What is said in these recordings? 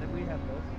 that we have those.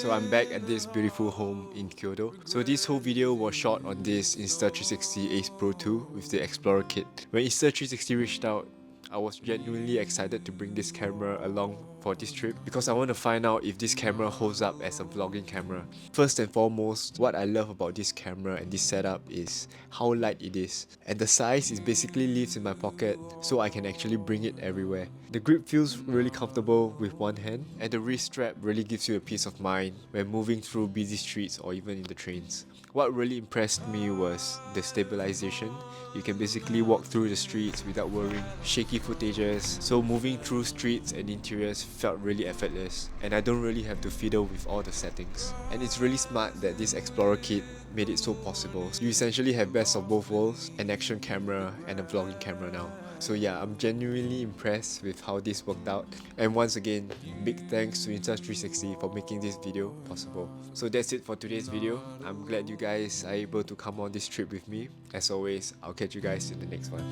So I'm back at this beautiful home in Kyoto. So this whole video was shot on this Insta360 Ace Pro 2 with the Explorer kit. When Insta360 reached out, I was genuinely excited to bring this camera along for this trip because I want to find out if this camera holds up as a vlogging camera. First and foremost, what I love about this camera and this setup is how light it is, and the size is basically lives in my pocket so I can actually bring it everywhere. The grip feels really comfortable with one hand, and the wrist strap really gives you a peace of mind when moving through busy streets or even in the trains. What really impressed me was the stabilization. You can basically walk through the streets without worrying shaky footages, so moving through streets and interiors felt really effortless, and I don't really have to fiddle with all the settings. And it's really smart that this Explorer kit made it so possible. You essentially have best of both worlds, an action camera and a vlogging camera now. So yeah, I'm genuinely impressed with how this worked out, and once again, big thanks to Insta360 for making this video possible. So that's it for today's video. I'm glad you guys are able to come on this trip with me. As always, I'll catch you guys in the next one.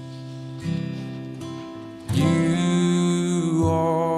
You are